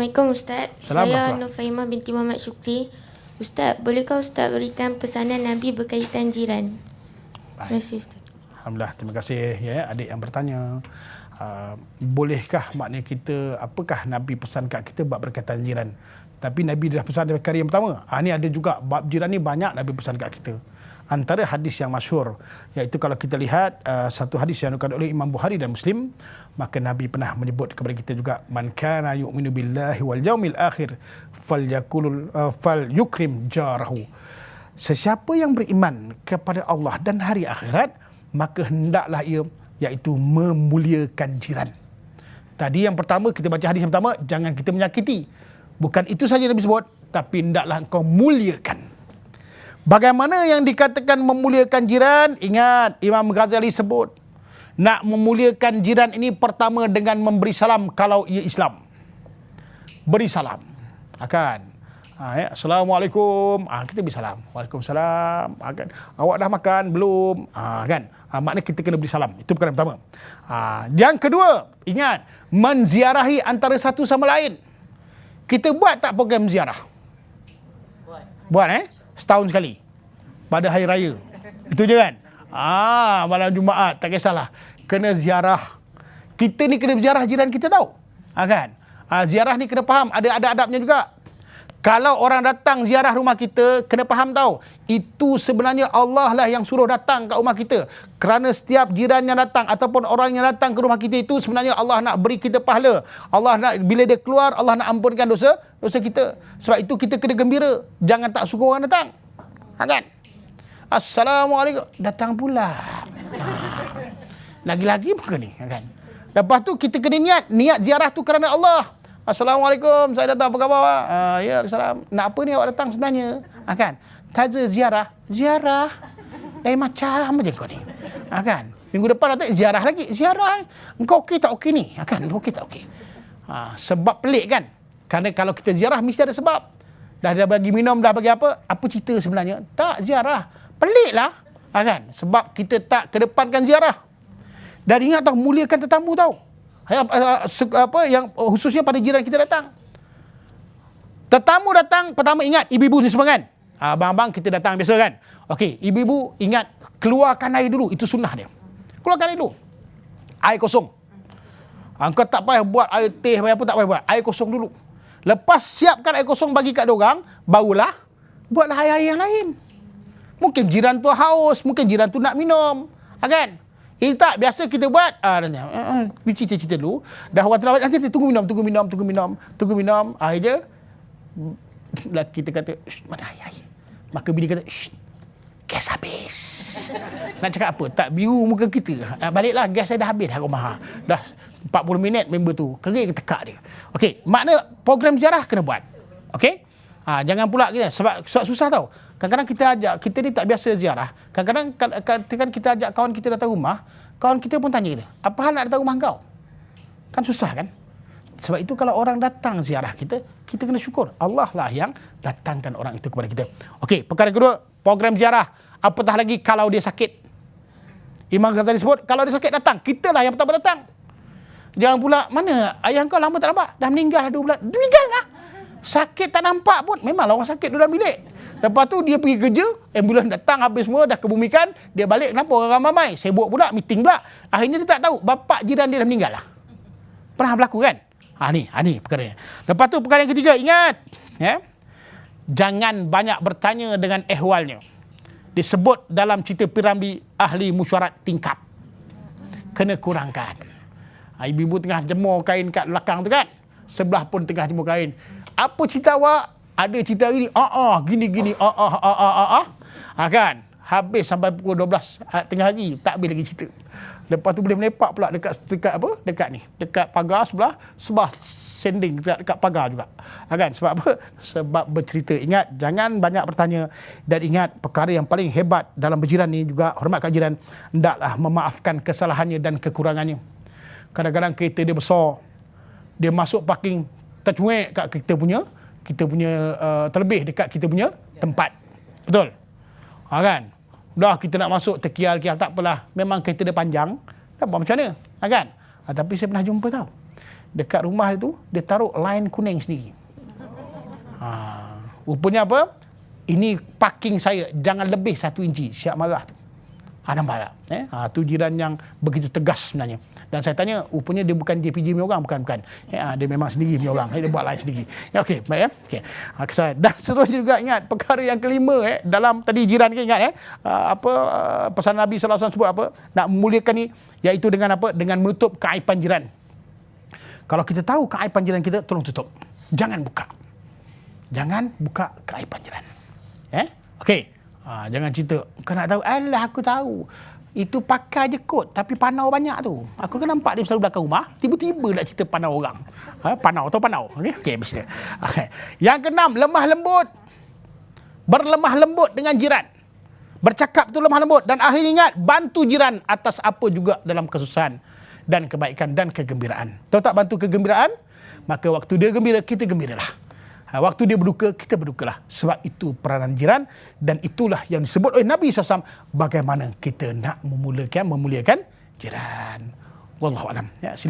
Assalamualaikum Ustaz. Saya Nufaimah binti Muhammad Syukri. Ustaz, bolehkah Ustaz berikan pesanan Nabi berkaitan jiran? Terima kasih Ustaz. Alhamdulillah, terima kasih ya adik yang bertanya. Bolehkah maknanya kita, apakah Nabi pesan kat kita bab berkaitan jiran? Tapi Nabi dah pesan dari kali yang pertama. Ni ada juga bab jiran ni banyak Nabi pesan kat kita. Antara hadis yang masyhur, iaitu kalau kita lihat satu hadis yang dikutip oleh Imam Bukhari dan Muslim, maka Nabi pernah menyebut kepada kita juga, man kana yu'minu billahi wal yaumil akhir falyukrim jarahu. Sesiapa yang beriman kepada Allah dan hari akhirat, maka hendaklah ia, iaitu memuliakan jiran. Tadi yang pertama, kita baca hadis yang pertama, jangan kita menyakiti. Bukan itu saja Nabi sebut, tapi hendaklah engkau muliakan. Bagaimana yang dikatakan memuliakan jiran? Ingat, Imam Ghazali sebut, nak memuliakan jiran ini pertama dengan memberi salam kalau ia Islam. Beri salam. Ya, Assalamualaikum. Kita beri salam. Waalaikumsalam. Awak dah makan? Belum? Maknanya kita kena beri salam. Itu perkara pertama. Yang kedua, ingat, menziarahi antara satu sama lain. Kita buat tak program ziarah? Buat setahun sekali pada hari raya. Itu je kan? Malam Jumaat, tak kisahlah. Kena ziarah. Kita ni kena ziarah jiran kita tahu. Ziarah ni kena faham, ada adab-adabnya juga. Kalau orang datang ziarah rumah kita, kena faham tahu, itu sebenarnya Allah lah yang suruh datang kat rumah kita. Kerana setiap jiran yang datang ataupun orang yang datang ke rumah kita itu sebenarnya Allah nak beri kita pahala. Allah nak, bila dia keluar, Allah nak ampunkan dosa kita. Sebab itu kita kena gembira. Jangan tak suka orang datang. Assalamualaikum. Datang pula. Lagi-lagi bukan ni. Lepas tu kita kena niat ziarah tu kerana Allah. Assalamualaikum, saya datang, apa khabar? Ya, Salam. Nak apa ni awak datang sebenarnya? Taja ziarah. Ziarah? Macam je kau ni. Minggu depan datang ziarah lagi. Ziarah? Engkau okey tak okey ni? Okey tak okey? Sebab pelik kan? Kerana kalau kita ziarah mesti ada sebab. Dah bagi minum, dah bagi apa? Apa cerita sebenarnya? Tak ziarah. Pelik lah. Sebab kita tak kedepankan ziarah. Dan ingat tau, muliakan tetamu tau. Yang khususnya pada jiran kita datang. Tetamu datang, pertama ingat, ibu-ibu ni semua kan? Abang-abang kita datang biasa kan? Okey, ibu-ibu ingat, keluarkan air dulu. Itu sunnah dia. Keluarkan air dulu. Air kosong. Engkau tak payah buat air teh, apa tak payah buat. Air kosong dulu. Lepas siapkan air kosong bagi kat diorang, barulah buatlah air-air yang lain. Mungkin jiran tu haus, mungkin jiran tu nak minum. Ini tak, biasa kita buat, cerita-cerita dulu. Dah orang terawat, nanti tunggu minum. Akhirnya, kita kata, mana air? Maka bini kata, gas habis. Nak cakap apa? Tak biru muka kita. Baliklah, gas saya dah habis dah rumah. Dah 40 minit member tu, kering tekak dia. Okey, makna program ziarah kena buat. Okey? Jangan pula kita, sebab susah tau. Kadang-kadang kita ni tak biasa ziarah. Kadang-kadang kita ajak kawan kita datang rumah, kawan kita pun tanya kita, apa hal nak datang rumah kau? Kan susah kan? Sebab itu kalau orang datang ziarah kita kena syukur. Allah lah yang datangkan orang itu kepada kita. Okey, perkara kedua, program ziarah. Apatah lagi kalau dia sakit. Imam Ghazali sebut, kalau dia sakit datang, kita lah yang pertama datang. Jangan pula, mana ayah kau lama tak nampak? Dah meninggal 2 bulan. Meninggal lah. Sakit tak nampak pun. Memanglah orang sakit duduk dalam bilik. Lepas tu dia pergi kerja, ambulans datang habis semua, dah kebumikan, dia balik, kenapa orang ramai-ramai? Sibuk pula, meeting pula. Akhirnya dia tak tahu, bapak jiran dia dah meninggal lah. Pernah berlaku kan? Ni perkara. Lepas tu perkara yang ketiga, ingat. Jangan banyak bertanya dengan ehwalnya. Disebut dalam cerita piramidi ahli mesyuarat tingkap. Kena kurangkan. Ibu-ibu tengah jemur kain kat belakang tu kan? Sebelah pun tengah jemur kain. Apa cerita awak? Ada cerita hari ni, gini-gini, kan? Habis sampai pukul 12 tengah hari, tak habis lagi cerita. Lepas tu boleh melepak pula dekat ni, dekat pagar sebelah sending dekat pagar juga. Sebab apa? Sebab bercerita. Ingat, jangan banyak bertanya. Dan ingat, perkara yang paling hebat dalam berjiran ni juga, hormat kat jiran, hendaklah memaafkan kesalahannya dan kekurangannya. Kadang-kadang kereta dia besar, dia masuk parking, tercuek kat kita punya terlebih dekat kita punya tempat. Betul? Kan? Dah kita nak masuk terkial-kial, tak apalah. Memang kereta dia panjang. Tak apa macam mana? Kan? Tapi saya pernah jumpa tau. dekat rumah itu dia taruh line kuning sendiri. Rupanya apa? Ini parking saya, jangan lebih 1 inci. Siap marah tu. Nampak tak? Tu jiran yang begitu tegas sebenarnya. Dan saya tanya, rupanya dia bukan JPJ punya orang, bukan. Dia memang sendiri punya orang. Dia buat lain sendiri. Okey, baik ya. Okey. Dan seterusnya juga ingat perkara yang kelima dalam tadi jiran kita ingat pesan Nabi sallallahu alaihi wasallam sebut apa? Nak memuliakan ni iaitu dengan apa? Dengan menutup keaiban jiran. Kalau kita tahu keaiban jiran kita, tolong tutup. Jangan buka. Jangan buka keaiban jiran. Okey. Jangan cerita, kau nak tahu? Alah, aku tahu. Itu pakai je kot, tapi panau banyak tu. Aku kan nampak dia selalu belakang rumah, tiba-tiba nak cerita panau orang. Panau atau panau. Okey, mesti. Okay. Yang keenam, lemah lembut. Berlemah lembut dengan jiran. Bercakap tu lemah lembut. Dan akhir ingat, bantu jiran atas apa juga dalam kesusahan dan kebaikan dan kegembiraan. Tahu tak bantu kegembiraan? Maka waktu dia gembira, kita gembiralah. Waktu dia berduka, kita berdukalah. Sebab itu peranan jiran dan itulah yang disebut oleh Nabi SAW bagaimana kita nak memuliakan jiran. Wallahualam. Ya, sila.